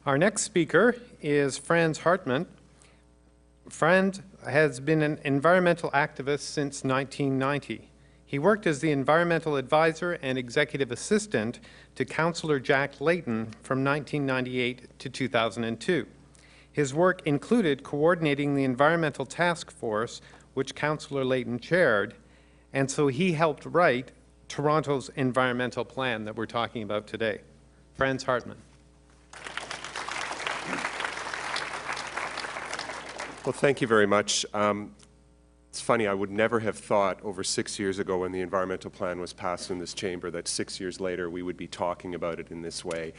Our next speaker is Franz Hartmann. Franz has been an environmental activist since 1990. He worked as the environmental advisor and executive assistant to Councillor Jack Layton from 1998 to 2002. His work included coordinating the environmental task force, which Councillor Layton chaired, and so he helped write Toronto's environmental plan that we're talking about today. Franz Hartmann. Well, thank you very much. It's funny, I would never have thought over 6 years ago when the environmental plan was passed in this chamber that 6 years later we would be talking about it in this way.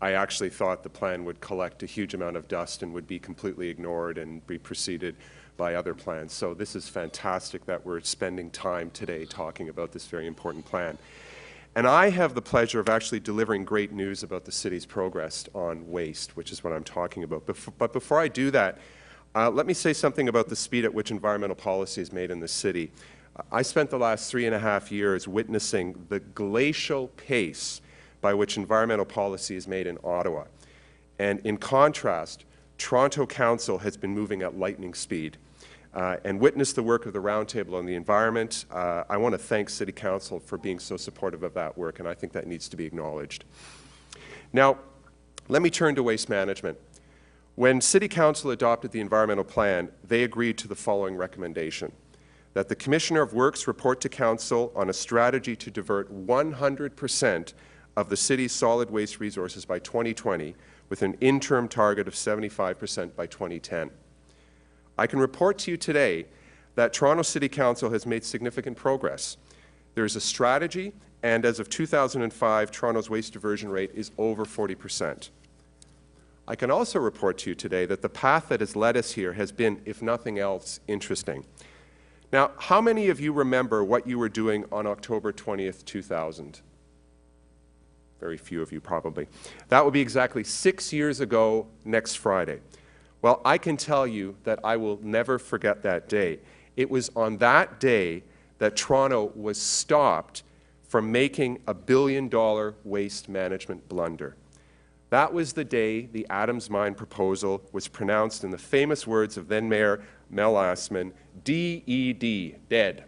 I actually thought the plan would collect a huge amount of dust and would be completely ignored and be preceded by other plans. So this is fantastic that we're spending time today talking about this very important plan. And I have the pleasure of actually delivering great news about the city's progress on waste, which is what I'm talking about. But before I do that, let me say something about the speed at which environmental policy is made in the city. I spent the last 3.5 years witnessing the glacial pace by which environmental policy is made in Ottawa. And in contrast, Toronto Council has been moving at lightning speed. And witnessed the work of the Roundtable on the Environment. I want to thank City Council for being so supportive of that work, and I think that needs to be acknowledged. Now, let me turn to waste management. When City Council adopted the environmental plan, they agreed to the following recommendation: that the Commissioner of Works report to Council on a strategy to divert 100% of the city's solid waste resources by 2020, with an interim target of 75% by 2010. I can report to you today that Toronto City Council has made significant progress. There is a strategy, and as of 2005, Toronto's waste diversion rate is over 40%. I can also report to you today that the path that has led us here has been, if nothing else, interesting. Now, how many of you remember what you were doing on October 20th, 2000? Very few of you, probably. That will be exactly 6 years ago next Friday. Well, I can tell you that I will never forget that day. It was on that day that Toronto was stopped from making a billion-dollar waste management blunder. That was the day the Adams Mine proposal was pronounced in the famous words of then-Mayor Mel Assman, D-E-D, dead.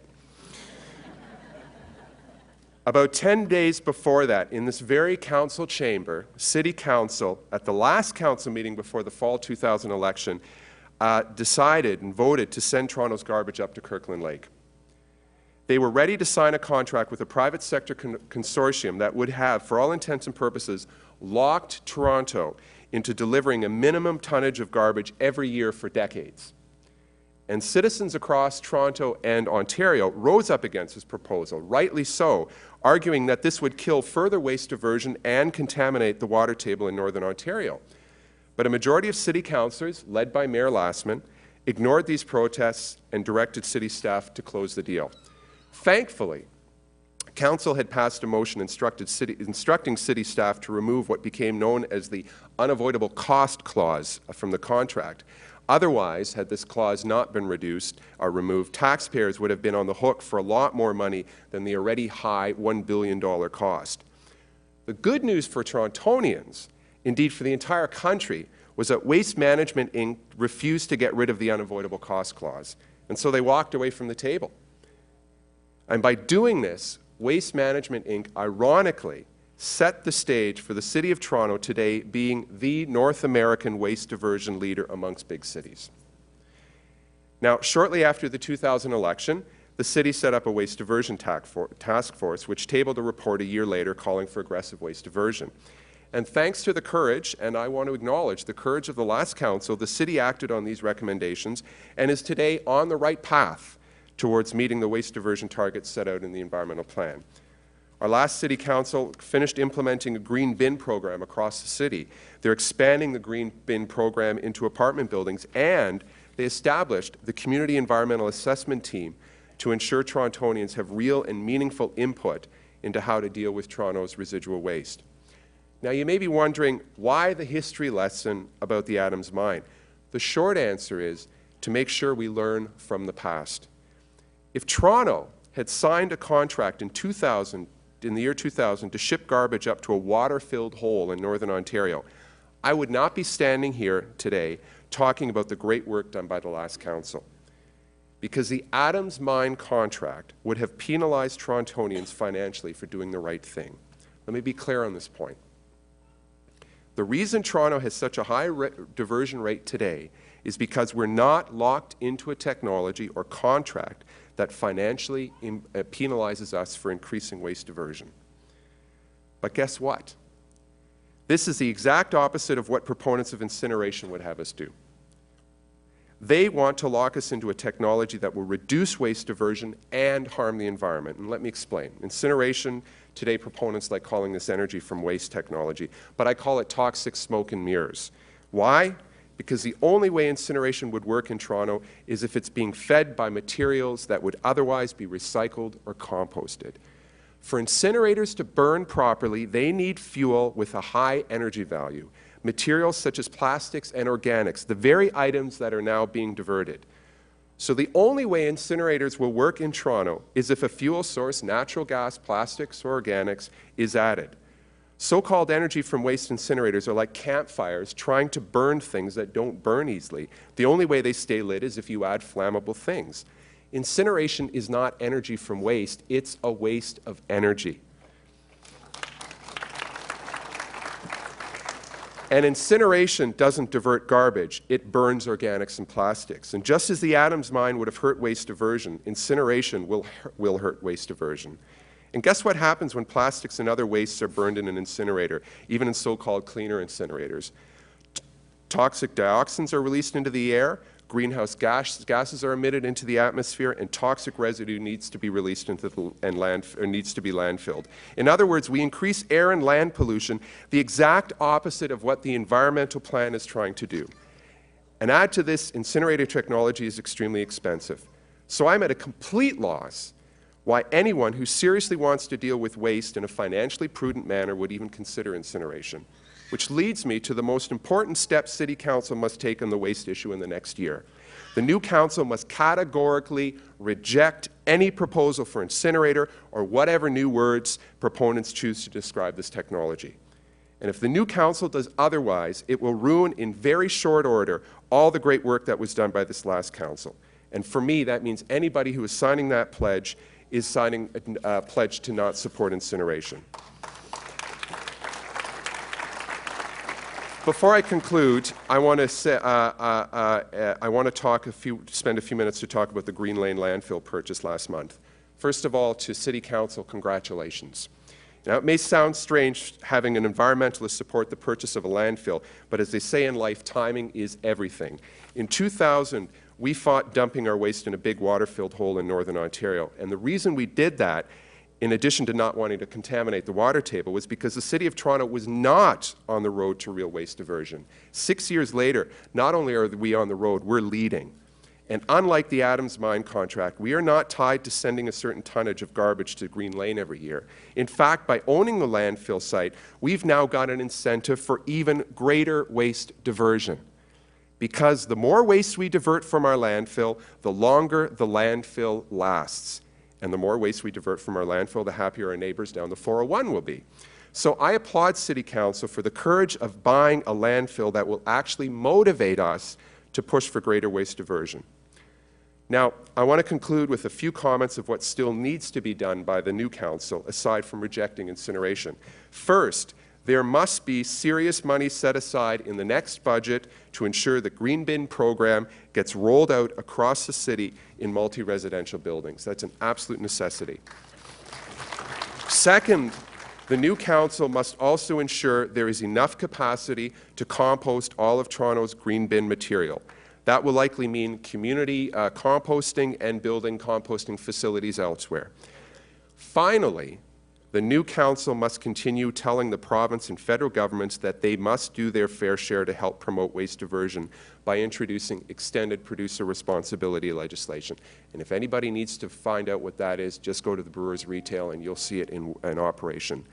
About 10 days before that, in this very council chamber, City Council, at the last council meeting before the fall 2000 election, decided and voted to send Toronto's garbage up to Kirkland Lake. They were ready to sign a contract with a private sector consortium that would have, for all intents and purposes, locked Toronto into delivering a minimum tonnage of garbage every year for decades. And citizens across Toronto and Ontario rose up against this proposal, rightly so, arguing that this would kill further waste diversion and contaminate the water table in Northern Ontario. But a majority of city councillors, led by Mayor Lassman, ignored these protests and directed city staff to close the deal. Thankfully, Council had passed a motion instructing city staff to remove what became known as the unavoidable cost clause from the contract. Otherwise, had this clause not been reduced or removed, taxpayers would have been on the hook for a lot more money than the already high $1 billion cost. The good news for Torontonians, indeed for the entire country, was that Waste Management Inc. refused to get rid of the unavoidable cost clause, and so they walked away from the table. And by doing this, Waste Management Inc. ironically set the stage for the City of Toronto today being the North American waste diversion leader amongst big cities. Now, shortly after the 2000 election, the city set up a waste diversion task force, which tabled a report a year later calling for aggressive waste diversion. And thanks to the courage, and I want to acknowledge the courage of the last council, the city acted on these recommendations and is today on the right path towards meeting the waste diversion targets set out in the environmental plan. Our last City Council finished implementing a green bin program across the city. They're expanding the green bin program into apartment buildings, and they established the Community Environmental Assessment Team to ensure Torontonians have real and meaningful input into how to deal with Toronto's residual waste. Now, you may be wondering, why the history lesson about the Adams Mine? The short answer is to make sure we learn from the past. If Toronto had signed a contract in the year 2000 to ship garbage up to a water-filled hole in Northern Ontario, I would not be standing here today talking about the great work done by the last council, because the Adams Mine contract would have penalized Torontonians financially for doing the right thing. Let me be clear on this point. The reason Toronto has such a high diversion rate today is because we're not locked into a technology or contract that financially penalizes us for increasing waste diversion. But guess what? This is the exact opposite of what proponents of incineration would have us do. They want to lock us into a technology that will reduce waste diversion and harm the environment. And let me explain. Incineration, today proponents like calling this energy from waste technology, but I call it toxic smoke and mirrors. Why? Because the only way incineration would work in Toronto is if it's being fed by materials that would otherwise be recycled or composted. For incinerators to burn properly, they need fuel with a high energy value. Materials such as plastics and organics, the very items that are now being diverted. So the only way incinerators will work in Toronto is if a fuel source, natural gas, plastics, or organics, is added. So-called energy from waste incinerators are like campfires trying to burn things that don't burn easily. The only way they stay lit is if you add flammable things. Incineration is not energy from waste, it's a waste of energy. And incineration doesn't divert garbage, it burns organics and plastics. And just as the Adams mine would have hurt waste diversion, incineration will hurt waste diversion. And guess what happens when plastics and other wastes are burned in an incinerator, even in so-called cleaner incinerators? Toxic dioxins are released into the air, greenhouse gases are emitted into the atmosphere, and toxic residue needs to be released into needs to be landfilled. In other words, we increase air and land pollution, the exact opposite of what the environmental plan is trying to do. And add to this, incinerator technology is extremely expensive. So I'm at a complete loss why anyone who seriously wants to deal with waste in a financially prudent manner would even consider incineration. Which leads me to the most important step City Council must take on the waste issue in the next year. The new council must categorically reject any proposal for incinerator or whatever new words proponents choose to describe this technology. And if the new council does otherwise, it will ruin in very short order all the great work that was done by this last council. And for me, that means anybody who is signing that pledge is signing a pledge to not support incineration. Before I conclude, I want to spend a few minutes to talk about the Green Lane landfill purchase last month. First of all, to City Council, congratulations. Now, it may sound strange having an environmentalist support the purchase of a landfill, but as they say in life, timing is everything. In 2000, we fought dumping our waste in a big water-filled hole in Northern Ontario, and the reason we did that, in addition to not wanting to contaminate the water table, was because the City of Toronto was not on the road to real waste diversion. 6 years later, not only are we on the road, we're leading. And unlike the Adams mine contract, we are not tied to sending a certain tonnage of garbage to Green Lane every year. In fact, by owning the landfill site, we've now got an incentive for even greater waste diversion. Because the more waste we divert from our landfill, the longer the landfill lasts. And the more waste we divert from our landfill, the happier our neighbors down the 401 will be. So I applaud City Council for the courage of buying a landfill that will actually motivate us to push for greater waste diversion. Now, I want to conclude with a few comments of what still needs to be done by the new council, aside from rejecting incineration. First, there must be serious money set aside in the next budget to ensure the green bin program gets rolled out across the city in multi-residential buildings. That's an absolute necessity. Second, the new council must also ensure there is enough capacity to compost all of Toronto's green bin material. That will likely mean community composting and building composting facilities elsewhere. Finally, the new council must continue telling the province and federal governments that they must do their fair share to help promote waste diversion by introducing extended producer responsibility legislation. And if anybody needs to find out what that is, just go to the Brewers Retail and you'll see it in operation.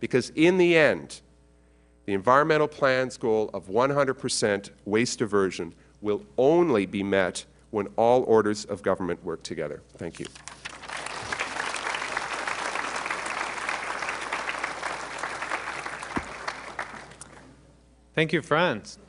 Because in the end, the environmental plan's goal of 100% waste diversion will only be met when all orders of government work together. Thank you. Thank you, Franz.